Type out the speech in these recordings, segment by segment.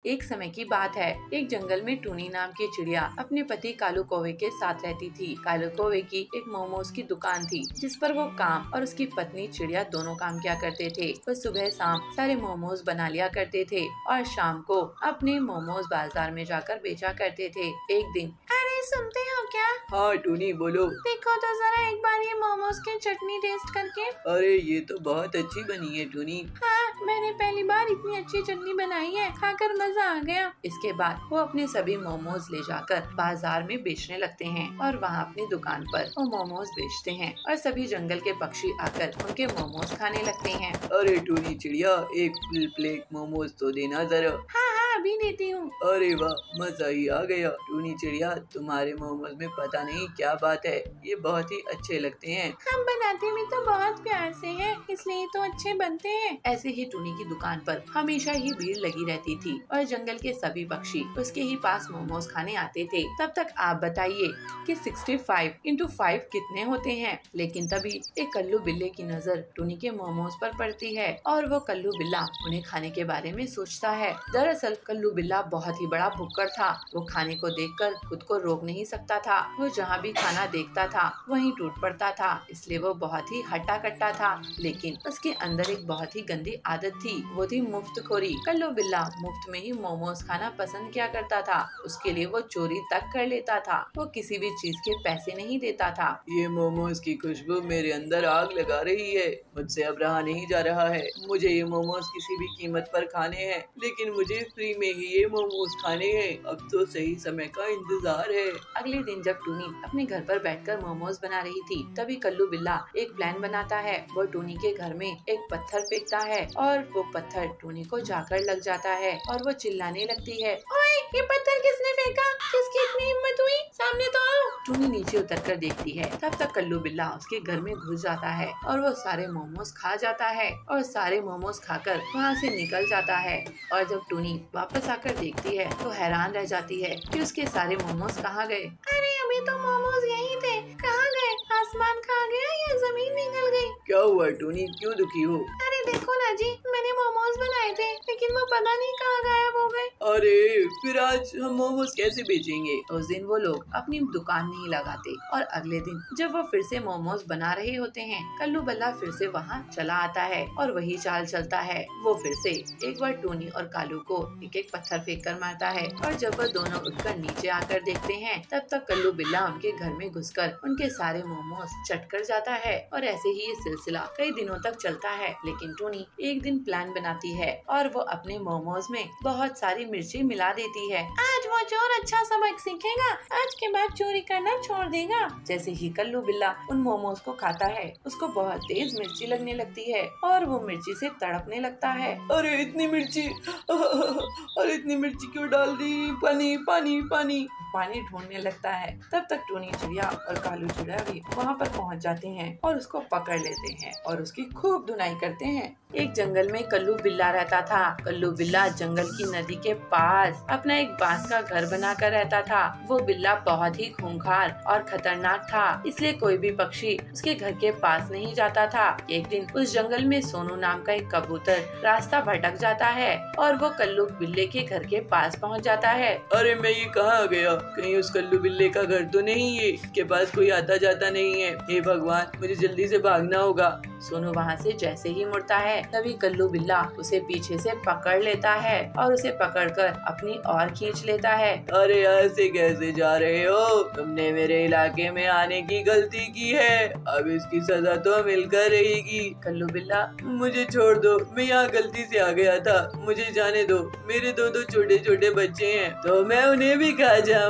एक समय की बात है। एक जंगल में टूनी नाम की चिड़िया अपने पति कालू कौवे के साथ रहती थी। कालू कौवे की एक मोमोज की दुकान थी, जिस पर वो काम और उसकी पत्नी चिड़िया दोनों काम किया करते थे। वो सुबह शाम सारे मोमोज बना लिया करते थे और शाम को अपने मोमोज बाजार में जाकर बेचा करते थे। एक दिन, अरे सुनते हो क्या? हाँ टूनी बोलो। देखो तो जरा एक बार ये मोमोज की चटनी टेस्ट करके। अरे ये तो बहुत अच्छी बनी है टूनी। हाँ, मैंने पहली बार इतनी अच्छी चटनी बनाई है, खाकर मजा आ गया। इसके बाद वो अपने सभी मोमोज ले जाकर बाजार में बेचने लगते हैं और वहाँ अपनी दुकान पर वो मोमोज बेचते हैं और सभी जंगल के पक्षी आकर उनके मोमोज खाने लगते हैं। अरे टूनी चिड़िया, एक फुल प्लेट मोमोज तो देना जरा। हाँ अभी देती हूँ। अरे वाह, मजा ही आ गया। टूनी चिड़िया, तुम्हारे मोमोज में पता नहीं क्या बात है, ये बहुत ही अच्छे लगते हैं। हम बनाते भी तो बहुत प्यार से हैं, इसलिए तो अच्छे बनते हैं। ऐसे ही टूनी की दुकान पर हमेशा ही भीड़ लगी रहती थी और जंगल के सभी पक्षी उसके ही पास मोमोज खाने आते थे। तब तक आप बताइए कि 65 into 5 कितने होते हैं? लेकिन तभी एक कल्लू बिल्ले की नजर टूनी के मोमोज पर पड़ती है और वो कल्लू बिल्ला उन्हें खाने के बारे में सोचता है। दरअसल कल्लू बिल्ला बहुत ही बड़ा भुक्कड़ था। वो खाने को देखकर खुद को रोक नहीं सकता था। वो जहाँ भी खाना देखता था वहीं टूट पड़ता था, इसलिए वो बहुत ही हट्टा कट्टा था। लेकिन उसके अंदर एक बहुत ही गंदी आदत थी, वो थी मुफ्तखोरी। कल्लू बिल्ला मुफ्त में ही मोमोज खाना पसंद किया करता था। उसके लिए वो चोरी तक कर लेता था। वो किसी भी चीज के पैसे नहीं देता था। ये मोमोज की खुशबू मेरे अंदर आग लगा रही है। मुझसे अब रहा नहीं जा रहा है। मुझे ये मोमोज किसी भी कीमत पर खाने हैं, लेकिन मुझे फ्री में ही ये मोमोज खाने हैं। अब तो सही समय का इंतजार है। अगले दिन जब टूनी अपने घर पर बैठकर मोमोज बना रही थी, तभी कल्लू बिल्ला एक प्लान बनाता है। वो टूनी के घर में एक पत्थर फेंकता है और वो पत्थर टूनी को जाकर लग जाता है और वो चिल्लाने लगती है, ओए ये पत्थर किसने फेंका? किसकी इतनी हिम्मत हुई? सामने तो आओ। टूनी नीचे उतरकर देखती है, तब तक कल्लू बिल्ला उसके घर में घुस जाता है और वो सारे मोमोज खा जाता है और सारे मोमोज खाकर वहाँ से निकल जाता है। और जब टूनी वापस आकर देखती है तो हैरान रह जाती है कि उसके सारे मोमोज कहाँ गए। अरे अभी तो मोमोज यहीं थे, कहाँ गए? आसमान खा गया या जमीन निकल गई? क्या हुआ टूनी, क्यों दुखी हो? अरे देखो ना जी, मैंने मोमोज बनाए थे लेकिन वो पता नहीं कहाँ गायब हो गए। अरे फिर आज हम मोमोज कैसे बेचेंगे? उस दिन वो लोग अपनी दुकान नहीं लगाते और अगले दिन जब वो फिर से मोमोज बना रहे होते हैं, कल्लू बिल्ला फिर से वहाँ चला आता है और वही चाल चलता है। वो फिर से एक बार टूनी और कालू को एक एक पत्थर फेंक कर मारता है और जब वो दोनों उठकर नीचे आकर देखते हैं, तब तक कल्लू बिल्ला उनके घर में घुसकर उनके सारे मोमोज चट कर जाता है। और ऐसे ही ये सिलसिला कई दिनों तक चलता है। लेकिन टूनी एक दिन प्लान बनाती है और वो अपने मोमोज में बहुत सारी मिर्ची मिला देती है। आज वो चोर अच्छा सबक सीखेगा, आज के बाद चोरी करना छोड़ देगा। जैसे ही कल्लू बिल्ला उन मोमोज को खाता है, उसको बहुत तेज मिर्ची लगने लगती है और वो मिर्ची से तड़पने लगता है। अरे इतनी मिर्ची, अरे इतनी मिर्ची क्यों डाल दी? पानी पानी पानी। पानी ढूंढने लगता है। तब तक टूनी चिड़िया और कालू चिड़िया भी वहाँ पर पहुँच जाते हैं और उसको पकड़ लेते हैं और उसकी खूब धुनाई करते हैं। एक जंगल में कल्लू बिल्ला रहता था। कल्लू बिल्ला जंगल की नदी के पास अपना एक बांस का घर बनाकर रहता था। वो बिल्ला बहुत ही खूंखार और खतरनाक था, इसलिए कोई भी पक्षी उसके घर के पास नहीं जाता था। एक दिन उस जंगल में सोनू नाम का एक कबूतर रास्ता भटक जाता है और वो कल्लू बिल्ले के घर के पास पहुँच जाता है। अरे मैं ये कहाँ गया? कहीं उस कल्लू बिल्ले का घर तो नहीं है? के पास कोई आता जाता नहीं है। हे भगवान, मुझे जल्दी से भागना होगा। सोनू वहाँ से जैसे ही मुड़ता है, तभी कल्लू बिल्ला उसे पीछे से पकड़ लेता है और उसे पकड़कर अपनी ओर खींच लेता है। अरे यहाँ से कैसे जा रहे हो? तुमने मेरे इलाके में आने की गलती की है, अब इसकी सजा तो मिलकर रहेगी। कल्लू बिल्ला, मुझे छोड़ दो, मैं यहाँ गलती से आ गया था, मुझे जाने दो। मेरे दो छोटे छोटे बच्चे हैं तो मैं उन्हें भी खा जाऊंगा।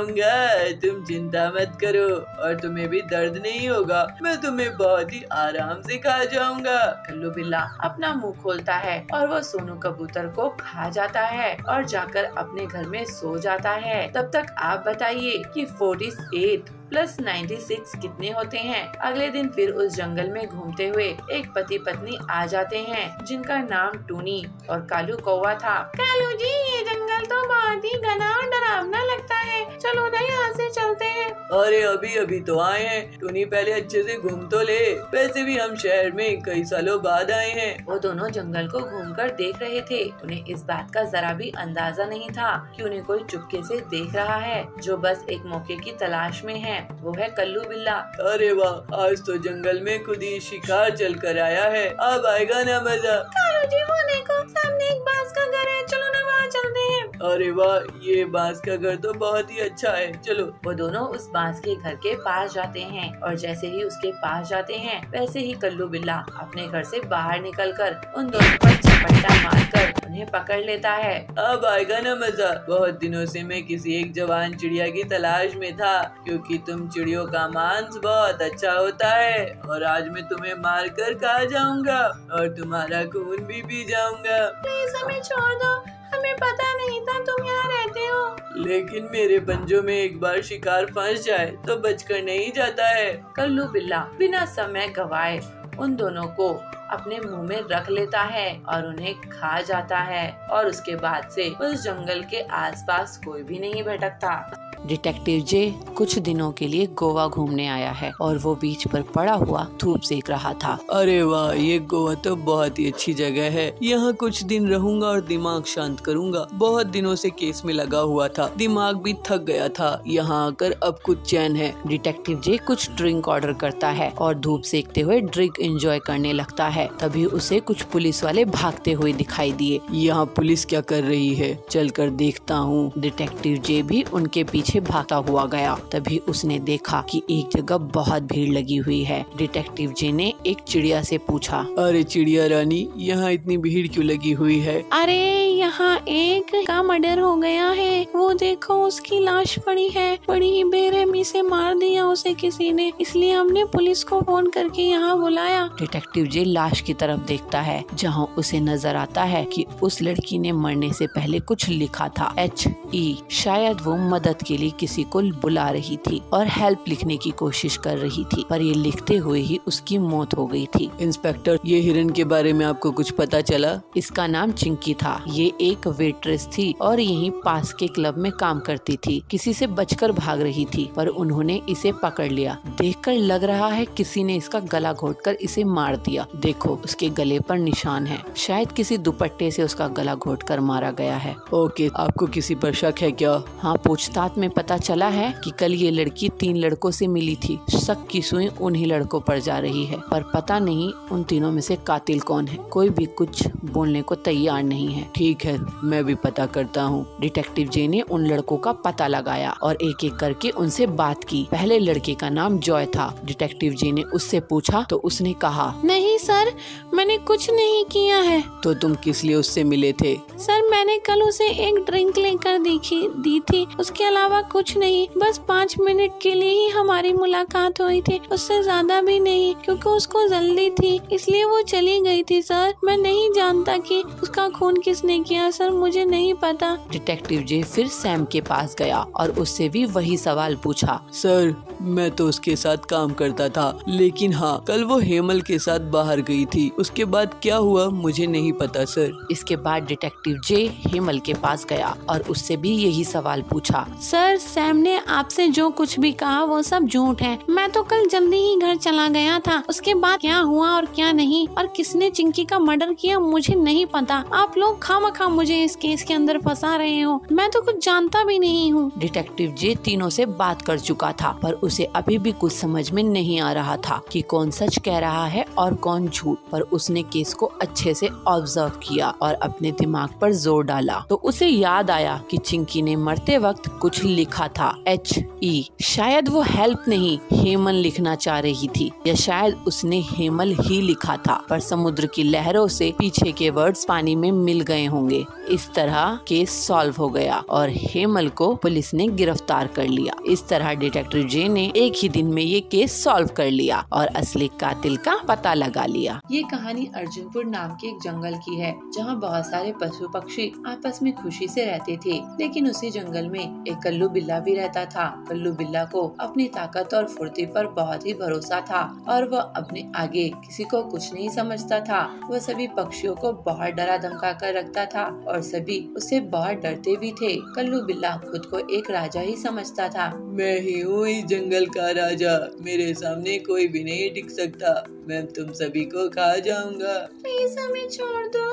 तुम चिंता मत करो और तुम्हें भी दर्द नहीं होगा। मैं तुम्हें बहुत ही आराम से खा जाऊंगा। कल्लू बिल्ला अपना मुंह खोलता है और वो सोनू कबूतर को खा जाता है और जाकर अपने घर में सो जाता है। तब तक आप बताइए कि 48 प्लस 96 कितने होते हैं? अगले दिन फिर उस जंगल में घूमते हुए एक पति पत्नी आ जाते हैं, जिनका नाम टूनी और कालू कौवा था। कालू जी, ये जंगल तो बहुत ही घना और डरावना लगता है, चलो ना यहाँ से चलते हैं। अरे अभी अभी तो आए हैं, टोनी पहले अच्छे से घूम तो ले। वैसे भी हम शहर में कई सालों बाद आए हैं। वो दोनों जंगल को घूमकर देख रहे थे। उन्हें इस बात का जरा भी अंदाजा नहीं था कि उन्हें कोई चुपके से देख रहा है जो बस एक मौके की तलाश में है। वो है कल्लू बिल्ला। अरे वाह, आज तो जंगल में खुद ही शिकार चल कर आया है, अब आएगा ना मजा। कालू जी वो देखो, सामने एक बांस का घर है, चलो ना वहाँ चलते हैं। अरे वाह, ये बांस का घर तो बहुत ही अच्छा है, चलो। वो दोनों उस बांस के घर के पास जाते हैं और जैसे ही उसके पास जाते हैं वैसे ही कल्लू बिल्ला अपने घर से बाहर निकलकर उन दोनों पर झपट्टा मारकर उन्हें पकड़ लेता है। अब आएगा ना मजा। बहुत दिनों से मैं किसी एक जवान चिड़िया की तलाश में था, क्योंकि तुम चिड़ियों का मांस बहुत अच्छा होता है और आज मैं तुम्हें मार कर खा जाऊंगा और तुम्हारा खून भी पी जाऊंगा। प्लीज हमें छोड़ दो, हमें पता नहीं था तुम यहाँ रहते हो। लेकिन मेरे पंजों में एक बार शिकार फंस जाए तो बचकर नहीं जाता है। कल्लू बिल्ला बिना समय गवाए उन दोनों को अपने मुंह में रख लेता है और उन्हें खा जाता है और उसके बाद से उस जंगल के आसपास कोई भी नहीं भटकता। डिटेक्टिव जे कुछ दिनों के लिए गोवा घूमने आया है और वो बीच पर पड़ा हुआ धूप सेक रहा था। अरे वाह, ये गोवा तो बहुत ही अच्छी जगह है। यहाँ कुछ दिन रहूंगा और दिमाग शांत करूंगा। बहुत दिनों से केस में लगा हुआ था, दिमाग भी थक गया था। यहाँ आकर अब कुछ चैन है। डिटेक्टिव जे कुछ ड्रिंक ऑर्डर करता है और धूप सेकते हुए ड्रिंक एंजॉय करने लगता है। तभी उसे कुछ पुलिस वाले भागते हुए दिखाई दिए। यहाँ पुलिस क्या कर रही है, चलकर देखता हूँ। डिटेक्टिव जे भी उनके पीछे भागता हुआ गया। तभी उसने देखा कि एक जगह बहुत भीड़ लगी हुई है। डिटेक्टिव जे ने एक चिड़िया से पूछा, अरे चिड़िया रानी, यहाँ इतनी भीड़ क्यों लगी हुई है? अरे यहाँ एक का मर्डर हो गया है, वो देखो उसकी लाश पड़ी है। बड़ी ही बेरहमी से मार दिया उसे किसी ने, इसलिए हमने पुलिस को फोन करके यहाँ बुलाया। डिटेक्टिव जे लाश की तरफ देखता है जहाँ उसे नजर आता है कि उस लड़की ने मरने से पहले कुछ लिखा था, HE। शायद वो मदद के लिए किसी को बुला रही थी और हेल्प लिखने की कोशिश कर रही थी, पर ये लिखते हुए ही उसकी मौत हो गई थी। इंस्पेक्टर, ये हिरन के बारे में आपको कुछ पता चला? इसका नाम चिंकी था। ये एक वेट्रेस थी और यहीं पास के क्लब में काम करती थी। किसी से बचकर भाग रही थी पर उन्होंने इसे पकड़ लिया। देखकर लग रहा है किसी ने इसका गला घोटकर इसे मार दिया। देखो उसके गले पर निशान है, शायद किसी दुपट्टे से उसका गला घोटकर मारा गया है। ओके, आपको किसी पर शक है क्या? हाँ, पूछताछ में पता चला है कि कल ये लड़की 3 लड़कों से मिली थी। शक की सुई उन्हीं लड़कों पर जा रही है, पर पता नहीं उन तीनों में से कातिल कौन है। कोई भी कुछ बोलने को तैयार नहीं है। ठीक है, मैं भी पता करता हूँ। डिटेक्टिव जे ने उन लड़कों का पता लगाया और एक एक करके उनसे बात की। पहले लड़के का नाम जॉय था। डिटेक्टिव जे ने उससे पूछा तो उसने कहा, नहीं सर, मैंने कुछ नहीं किया है। तो तुम किस लिए उससे मिले थे? सर मैंने कल उसे एक ड्रिंक लेकर दी थी, उसके अलावा कुछ नहीं। बस 5 मिनट के लिए ही हमारी मुलाकात हुई थी, उससे ज्यादा भी नहीं, क्योंकि उसको जल्दी थी इसलिए वो चली गई थी। सर मैं नहीं जानता कि उसका खून किसने किया, सर मुझे नहीं पता। डिटेक्टिव जे फिर सैम के पास गया और उससे भी वही सवाल पूछा। सर मैं तो उसके साथ काम करता था, लेकिन हाँ कल वो हेमल के साथ बाहर गई थी। उसके बाद क्या हुआ मुझे नहीं पता सर। इसके बाद डिटेक्टिव जे हेमल के पास गया और उससे भी यही सवाल पूछा। सर सैम ने आपसे जो कुछ भी कहा वो सब झूठ है। मैं तो कल जल्दी ही घर चला गया था। उसके बाद क्या हुआ और क्या नहीं और किसने चिंकी का मर्डर किया मुझे नहीं पता। आप लोग खामखा मुझे इस केस के अंदर फंसा रहे हो, मैं तो कुछ जानता भी नहीं हूँ। डिटेक्टिव जे तीनों से बात कर चुका था पर उसे अभी भी कुछ समझ में नहीं आ रहा था कि कौन सच कह रहा है और कौन झूठ। पर उसने केस को अच्छे से ऑब्जर्व किया और अपने दिमाग पर जोर डाला तो उसे याद आया कि चिंकी ने मरते वक्त कुछ लिखा था, HE। शायद वो हेल्प नहीं हेमल लिखना चाह रही थी, या शायद उसने हेमल ही लिखा था, पर समुद्र की लहरों से पीछे के वर्ड्स पानी में मिल गए होंगे। इस तरह केस सॉल्व हो गया और हेमल को पुलिस ने गिरफ्तार कर लिया। इस तरह डिटेक्टिव जे ने एक ही दिन में ये केस सॉल्व कर लिया और असली कातिल का पता लगा लिया। ये कहानी अर्जुनपुर नाम के एक जंगल की है, जहाँ बहुत सारे पशु पक्षी आपस में खुशी से रहते थे। लेकिन उसी जंगल में एक कल्लू बिल्ला भी रहता था। कल्लू बिल्ला को अपनी ताकत और फुर्ती पर बहुत ही भरोसा था और वह अपने आगे किसी को कुछ नहीं समझता था। वह सभी पक्षियों को बहुत डरा धमका कर रखता था और सभी उससे बहुत डरते भी थे। कल्लू बिल्ला खुद को एक राजा ही समझता था। मैं ही हूँ इस जंगल का राजा, मेरे सामने कोई भी नहीं टिक सकता, मैं तुम सभी को खा जाऊंगा। प्लीज हमें छोड़ दो,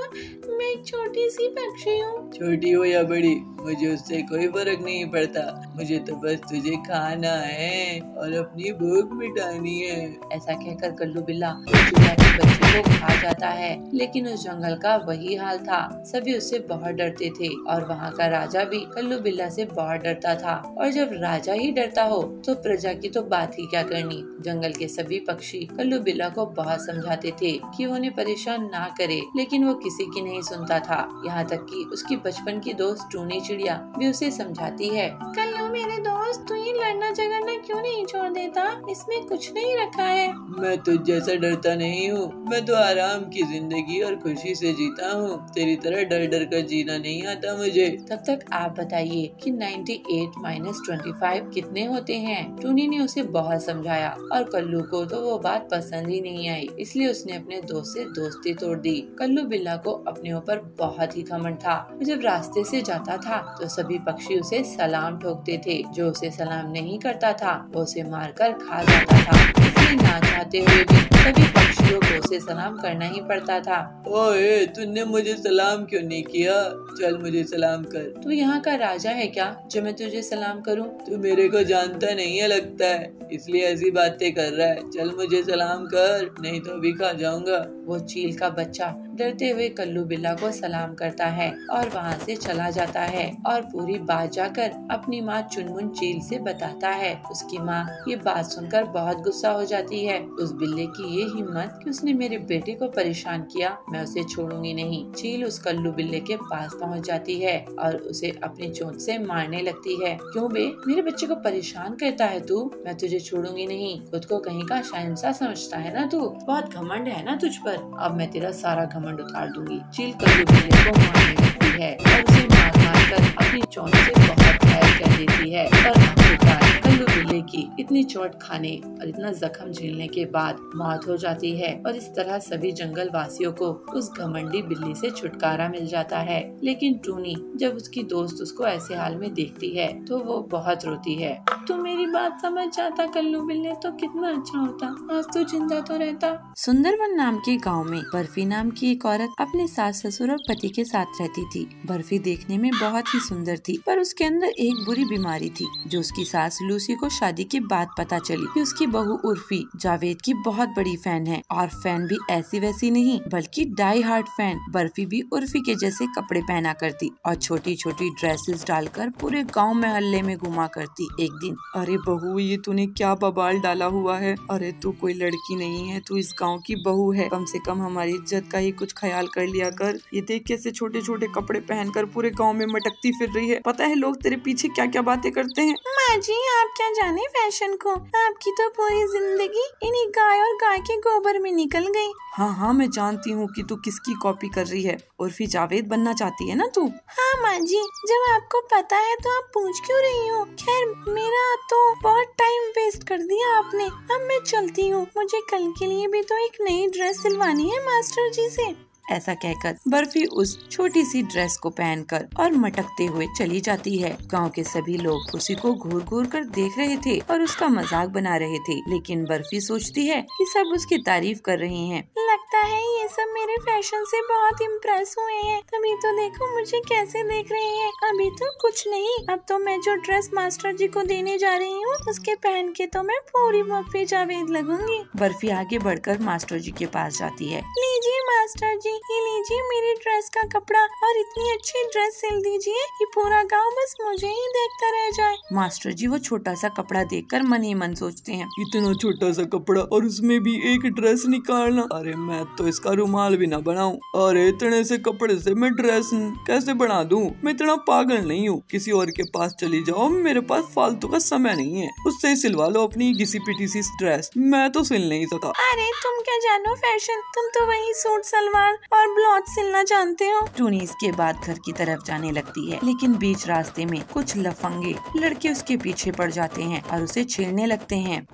मैं एक छोटी सी पक्षी हूँ। छोटी हो या बड़ी, मुझे उससे कोई फर्क नहीं पड़ता, मुझे तो बस तुझे खाना है और अपनी भूख मिटानी है। ऐसा कहकर कल्लू बिल्ला चिड़िया के बच्चे को खा जाता है। लेकिन उस जंगल का वही हाल था, सभी उससे बहुत डरते थे और वहाँ का राजा भी कल्लू बिल्ला से बहुत डरता था। और जब राजा ही डरता हो तो प्रजा की तो बात ही क्या करनी। जंगल के सभी पक्षी कल्लू बिल्ला को बहुत समझाते थे कि उन्हें परेशान ना करे, लेकिन वो किसी की नहीं सुनता था। यहाँ तक कि उसकी बचपन की दोस्त टूनी चिड़िया भी उसे समझाती है। कल्लू मेरे दोस्त, तू ये लड़ना झगड़ना क्यों नहीं छोड़ देता? इसमें कुछ नहीं रखा है। मैं तुझ जैसा डरता नहीं हूँ, मैं तो आराम की जिंदगी और खुशी से जीता हूँ, तेरी तरह डर डर कर जीना नहीं आता मुझे। तब तक आप बताइए कि 98 - 25 कितने होते हैं? टूनी ने उसे बहुत समझाया और कल्लू को तो वो बात पसंद ही नहीं आई, इसलिए उसने अपने दोस्त से दोस्ती तोड़ दी। कल्लू बिल्ला को अपने ऊपर बहुत ही घमंड था। जब रास्ते से जाता था तो सभी पक्षी उसे सलाम ठोकते थे। जो उसे सलाम नहीं करता था वो उसे मारकर खा जाता था। इसलिए ना चाहते हुए भी सभी पक्षियों को उसे सलाम करना ही पड़ता था। ओए, तूने मुझे सलाम क्यों नहीं किया? चल मुझे सलाम कर। तू यहाँ का राजा है क्या जो मैं तुझे सलाम करूँ? तू मेरे को जानता नहीं है लगता है, इसलिए ऐसी बातें कर रहा है। चल मुझे सलाम कर, नहीं तो अभी खा जाऊंगा। वो चील का बच्चा डरते हुए कल्लू बिल्ला को सलाम करता है और वहाँ से चला जाता है और पूरी बात जाकर अपनी माँ चुनमुन चील से बताता है। उसकी माँ ये बात सुनकर बहुत गुस्सा हो जाती है। उस बिल्ले की ये हिम्मत कि उसने मेरे बेटे को परेशान किया, मैं उसे छोड़ूंगी नहीं। चील उस कल्लू बिल्ले के पास पहुँच जाती है और उसे अपनी चोंच से मारने लगती है। क्यों बे, मेरे बच्चे को परेशान करता है तू? मैं तुझे छोड़ूंगी नहीं। खुद को कहीं का शहंशाह समझता है ना तू? बहुत घमंड है ना तुझ पर? अब मैं तेरा सारा घमंड उतार दूंगी। चील कल्लू बिल्ले को मारने लगती है और उसे मार मार कर अपनी चोंच से बहुत घायल कर देती है। और आखिरकार कल्लू बिल्ले की इतनी चोट खाने और इतना जख्म झेलने के बाद मौत हो जाती है और इस तरह सभी जंगल वासियों को उस घमंडी बिल्ली से छुटकारा मिल जाता है। लेकिन टूनी जब उसकी दोस्त उसको ऐसे हाल में देखती है तो वो बहुत रोती है। तू मेरी बात समझ जाता कल्लू बिल्ले तो कितना अच्छा होता, आज तू जिंदा तो रहता। सुंदरवन नाम के गांव में बर्फी नाम की एक औरत अपने सास ससुर और पति के साथ रहती थी। बर्फी देखने में बहुत ही सुंदर थी, पर उसके अंदर एक बुरी बीमारी थी जो उसकी सास लूसी को शादी के बाद पता चली कि उसकी बहू उर्फी जावेद की बहुत बड़ी फैन है, और फैन भी ऐसी वैसी नहीं बल्कि डाई हार्ड फैन। बर्फी भी उर्फी के जैसे कपड़े पहना करती और छोटी छोटी ड्रेसेस डालकर पूरे गाँव महल्ले में घुमा करती। एक दिन, अरे बहू, ये तूने क्या बवाल डाला हुआ है? अरे तू कोई लड़की नहीं है, तू इस गांव की बहू है, कम से कम हमारी इज्जत का ही कुछ ख्याल कर लिया कर। ये देख कैसे छोटे छोटे कपड़े पहनकर पूरे गांव में मटकती फिर रही है। पता है लोग तेरे पीछे क्या क्या बातें करते हैं। माँ जी, आप क्या जाने फैशन को, आपकी तो पूरी जिंदगी इन्हीं गाय और गाय के गोबर में निकल गई। हाँ हाँ, मैं जानती हूँ कि तू किसकी कॉपी कर रही है। उर्फी जावेद बनना चाहती है ना तू? हाँ माँ जी, जब आपको पता है तो आप पूछ क्यों रही हो? खैर, मेरा तो बहुत टाइम वेस्ट कर दिया आपने, अब मैं चलती हूँ। मुझे कल के लिए भी तो एक नई ड्रेस सिलवानी है मास्टर जी से। ऐसा कहकर बर्फी उस छोटी सी ड्रेस को पहनकर और मटकते हुए चली जाती है। गांव के सभी लोग उसी को घूर घूर कर देख रहे थे और उसका मजाक बना रहे थे, लेकिन बर्फी सोचती है कि सब उसकी तारीफ कर रहे हैं। लगता है ये सब मेरे फैशन से बहुत इम्प्रेस हुए हैं, तभी तो देखो मुझे कैसे देख रहे हैं। अभी तो कुछ नहीं, अब तो मैं जो ड्रेस मास्टर जी को देने जा रही हूँ उसके पहन के तो मैं पूरी बर्फी जावेद लगूंगी। बर्फी आगे बढ़कर मास्टर जी के पास जाती है। लीजिए मास्टर जी, ये लीजिए मेरी ड्रेस का कपड़ा और इतनी अच्छी ड्रेस सिल दीजिए कि पूरा गांव बस मुझे ही देखता रह जाए। मास्टर जी वो छोटा सा कपड़ा देखकर मन ही मन सोचते हैं, इतना छोटा सा कपड़ा और उसमें भी एक ड्रेस निकालना, अरे मैं तो इसका रुमाल भी ना बनाऊं। अरे इतने से कपड़े से मैं ड्रेस कैसे बना दूं? मैं इतना पागल नहीं हूँ। किसी और के पास चली जाओ, मेरे पास फालतू का समय नहीं है, उससे ही सिलवा लो अपनी घिसी पिटी सी ड्रेस, मैं तो सिल नहीं सका। अरे तुम क्या जानो फैशन, तुम तो वही सूट सलवार और ब्लाउज सिलना जानते हो। टूनी इसके बाद घर की तरफ जाने लगती है, लेकिन बीच रास्ते में कुछ लफंगे लड़के उसके पीछे पड़ जाते हैं और उसे छेड़ने लगते हैं।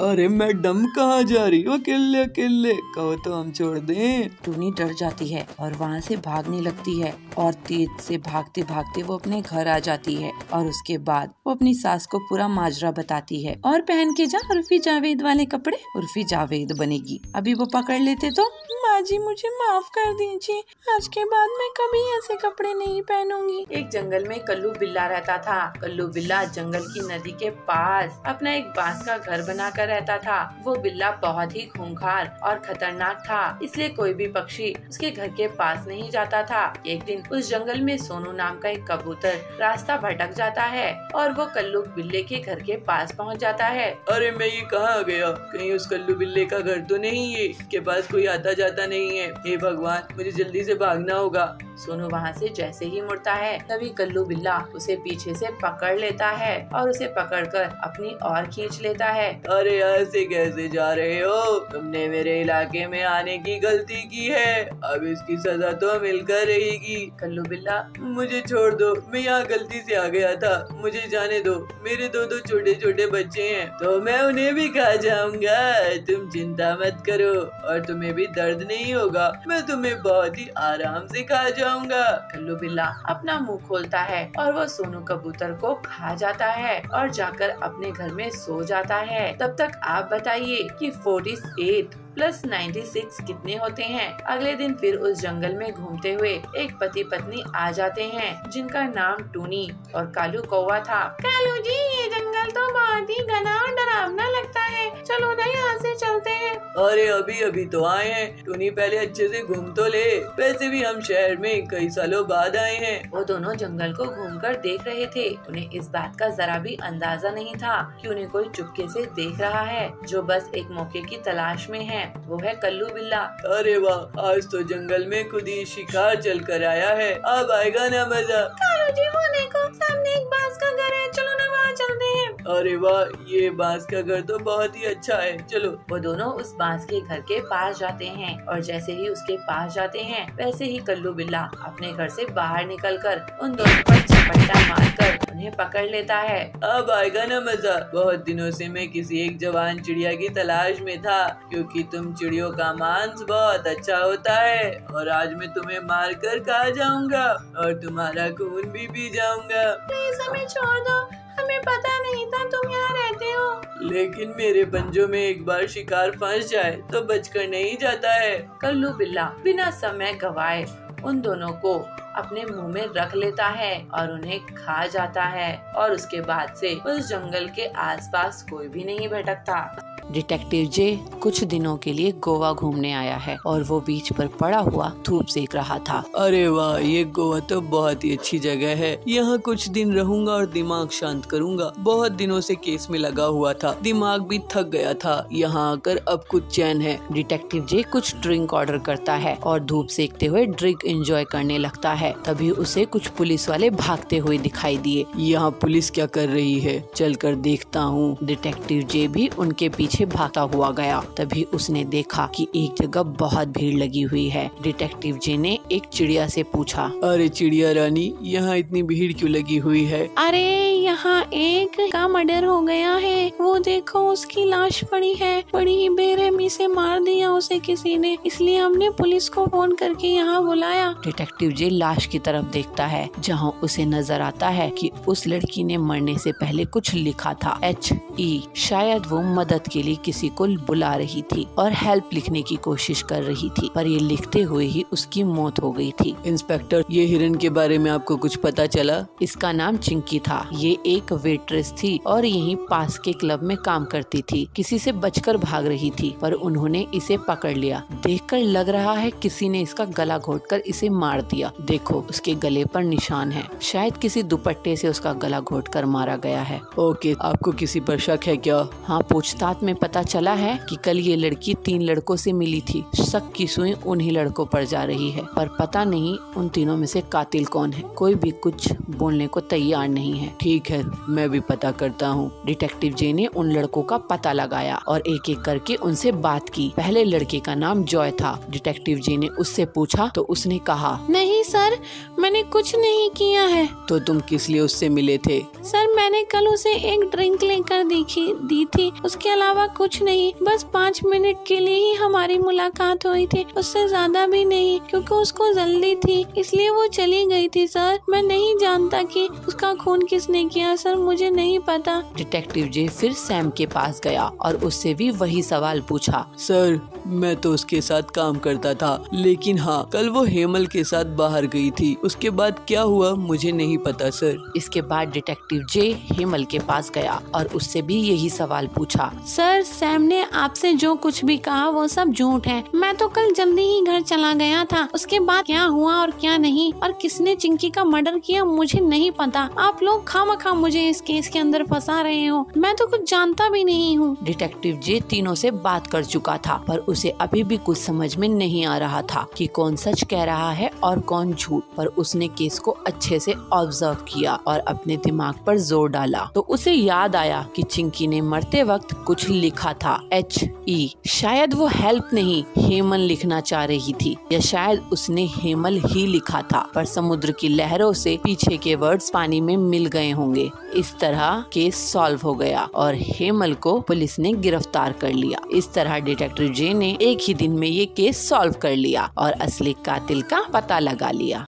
अरे मैडम कहाँ जा रही हो अकेले अकेले? कहो तो हम छोड़ दें। टूनी डर जाती है और वहाँ से भागने लगती है और तेज से भागते भागते वो अपने घर आ जाती है और उसके बाद वो अपनी सास को पूरा माजरा बताती है। और पहन के जा उर्फी जावेद वाले कपड़े, उर्फी जावेद बनेगी। अभी वो पकड़ लेते तो। माँ जी मुझे माफ कर दीजिए, आज के बाद मैं कभी ऐसे कपड़े नहीं पहनूंगी। एक जंगल में कल्लू बिल्ला रहता था। कल्लू बिल्ला जंगल की नदी के पास अपना एक बांस का घर बनाकर रहता था। वो बिल्ला बहुत ही खूंखार और खतरनाक था, इसलिए कोई भी पक्षी उसके घर के पास नहीं जाता था। एक दिन उस जंगल में सोनू नाम का एक कबूतर रास्ता भटक जाता है और वो कल्लू बिल्ले के घर के पास पहुंच जाता है। अरे मैं ये कहाँ गया? कहीं उस कल्लू बिल्ले का घर तो नहीं है? इसके पास कोई आता जाता नहीं है। हे भगवान, मुझे जल्दी से भागना होगा। सोनू वहाँ से जैसे ही मुड़ता है तभी कल्लू बिल्ला उसे पीछे से पकड़ लेता है और उसे पकड़कर अपनी ओर खींच लेता है। अरे यहाँ से कैसे जा रहे हो? तुमने मेरे इलाके में आने की गलती की है, अब इसकी सजा तो मिलकर रहेगी। कल्लू बिल्ला मुझे छोड़ दो, मैं यहाँ गलती से आ गया था, मुझे जाने दो। मेरे दो छोटे छोटे बच्चे हैं तो मैं उन्हें भी खा जाऊंगा। तुम चिंता मत करो और तुम्हें भी दर्द नहीं होगा, मैं तुम्हें बहुत ही आराम से खा जाऊंगा। कल्लू बिल्ला अपना मुंह खोलता है और वो सोनू कबूतर को खा जाता है और जाकर अपने घर में सो जाता है। तब तक आप बताइए कि 48 प्लस 96 कितने होते हैं? अगले दिन फिर उस जंगल में घूमते हुए एक पति पत्नी आ जाते हैं जिनका नाम टूनी और कालू कौवा था। कालू जी ये जंगल तो बहुत ही घना और डरावना लगता है, चलो ना यहाँ से चलते हैं। अरे अभी अभी तो आए हैं, टूनी पहले अच्छे से घूम तो ले। वैसे भी हम शहर में कई सालों बाद आए हैं। वो दोनों जंगल को घूमकर देख रहे थे। उन्हें इस बात का जरा भी अंदाजा नहीं था कि उन्हें कोई चुपके से देख रहा है जो बस एक मौके की तलाश में है। वो है कल्लू बिल्ला। अरे वाह, आज तो जंगल में खुद ही शिकार चल कर आया है, अब आएगा ना मजा। कालू जी वो देखो सामने एक बांस का घर है, चलो ना वहाँ चलते हैं। अरे वाह, ये बांस का घर तो बहुत ही अच्छा है, चलो। वो दोनों उस बांस के घर के पास जाते हैं और जैसे ही उसके पास जाते हैं वैसे ही कल्लू बिल्ला अपने घर से बाहर निकलकर उन दोनों पर झपट्टा मारकर उन्हें पकड़ लेता है। अब आएगा ना मजा। बहुत दिनों से मैं किसी एक जवान चिड़िया की तलाश में था, क्योंकि तुम चिड़ियों का मांस बहुत अच्छा होता है और आज मैं तुम्हें मार कर खा जाऊंगा और तुम्हारा खून भी पी जाऊंगा। प्लीज हमें छोड़ दो, हमें पता नहीं था तुम यहाँ रहते हो। लेकिन मेरे पंजों में एक बार शिकार फंस जाए तो बचकर नहीं जाता है। कल्लू बिल्ला बिना समय गवाए उन दोनों को अपने मुंह में रख लेता है और उन्हें खा जाता है और उसके बाद से उस जंगल के आसपास कोई भी नहीं भटकता। डिटेक्टिव जे कुछ दिनों के लिए गोवा घूमने आया है और वो बीच पर पड़ा हुआ धूप सेक रहा था। अरे वाह, ये गोवा तो बहुत ही अच्छी जगह है, यहाँ कुछ दिन रहूंगा और दिमाग शांत करूंगा। बहुत दिनों से केस में लगा हुआ था, दिमाग भी थक गया था, यहाँ आकर अब कुछ चैन है। डिटेक्टिव जे कुछ ड्रिंक ऑर्डर करता है और धूप सेकते हुए ड्रिंक एंजॉय करने लगता है। तभी उसे कुछ पुलिस वाले भागते हुए दिखाई दिए। यहाँ पुलिस क्या कर रही है, चलकर देखता हूँ। डिटेक्टिव जे भी उनके पीछे भागता हुआ गया। तभी उसने देखा कि एक जगह बहुत भीड़ लगी हुई है। डिटेक्टिव जे ने एक चिड़िया से पूछा, अरे चिड़िया रानी, यहाँ इतनी भीड़ क्यों लगी हुई है? अरे यहाँ एक का मर्डर हो गया है, वो देखो उसकी लाश पड़ी है, बड़ी ही बेरहमी से मार दिया उसे किसी ने, इसलिए हमने पुलिस को फोन करके यहाँ बुलाया। डिटेक्टिव जे लाश की तरफ देखता है जहाँ उसे नजर आता है कि उस लड़की ने मरने से पहले कुछ लिखा था HE। शायद वो मदद के लिए किसी को बुला रही थी और हेल्प लिखने की कोशिश कर रही थी, पर ये लिखते हुए ही उसकी मौत हो गई थी। इंस्पेक्टर, ये हिरन के बारे में आपको कुछ पता चला? इसका नाम चिंकी था। ये एक वेट्रेस थी और यहीं पास के क्लब में काम करती थी। किसी से बचकर भाग रही थी पर उन्होंने इसे पकड़ लिया। देखकर लग रहा है किसी ने इसका गला घोटकर इसे मार दिया। देखो उसके गले पर निशान है, शायद किसी दुपट्टे से उसका गला घोटकर मारा गया है। ओके, आपको किसी पर शक है क्या? हाँ, पूछताछ में पता चला है कि कल ये लड़की 3 लड़कों से मिली थी। शक की सुई उन्हीं लड़कों पर जा रही है, पर पता नहीं उन तीनों में से कातिल कौन है। कोई भी कुछ बोलने को तैयार नहीं है। ठीक है, मैं भी पता करता हूँ। डिटेक्टिव जे ने उन लड़कों का पता लगाया और एक एक करके उनसे बात की। पहले लड़के का नाम जॉय था। डिटेक्टिव जे ने उससे पूछा तो उसने कहा, नहीं सर, मैंने कुछ नहीं किया है। तो तुम किस लिए उससे मिले थे? सर, मैंने कल उसे एक ड्रिंक लेकर दी थी, उसके अलावा कुछ नहीं। बस 5 मिनट के लिए ही हमारी मुलाकात हुई थी, उससे ज्यादा भी नहीं, क्योंकि उसको जल्दी थी इसलिए वो चली गई थी। सर, मैं नहीं जानता कि उसका खून किसने किया। सर, मुझे नहीं पता। डिटेक्टिव जे फिर सैम के पास गया और उससे भी वही सवाल पूछा। सर, मैं तो उसके साथ काम करता था, लेकिन हाँ, कल वो हेमल के साथ बाहर गई थी। उसके बाद क्या हुआ मुझे नहीं पता सर। इसके बाद डिटेक्टिव जे हेमल के पास गया और उससे भी यही सवाल पूछा। सर, सैम ने आपसे जो कुछ भी कहा वो सब झूठ है। मैं तो कल जल्दी ही घर चला गया था। उसके बाद क्या हुआ और क्या नहीं और किसने चिंकी का मर्डर किया मुझे नहीं पता। आप लोग खामखा मुझे इस केस के अंदर फंसा रहे हो। मैं तो कुछ जानता भी नहीं हूँ। डिटेक्टिव जे तीनों से बात कर चुका था पर उसे अभी भी कुछ समझ में नहीं आ रहा था कि कौन सच कह रहा है और कौन झूठ। पर उसने केस को अच्छे से ऑब्जर्व किया और अपने दिमाग पर जोर डाला तो उसे याद आया कि चिंकी ने मरते वक्त कुछ लिखा था, HE। शायद वो हेल्प नहीं हेमल लिखना चाह रही थी, या शायद उसने हेमल ही लिखा था, पर समुद्र की लहरों से पीछे के वर्ड्स पानी में मिल गए होंगे। इस तरह केस सॉल्व हो गया और हेमल को पुलिस ने गिरफ्तार कर लिया। इस तरह डिटेक्टिव जे ने एक ही दिन में ये केस सॉल्व कर लिया और असली कातिल का पता लगा लिया।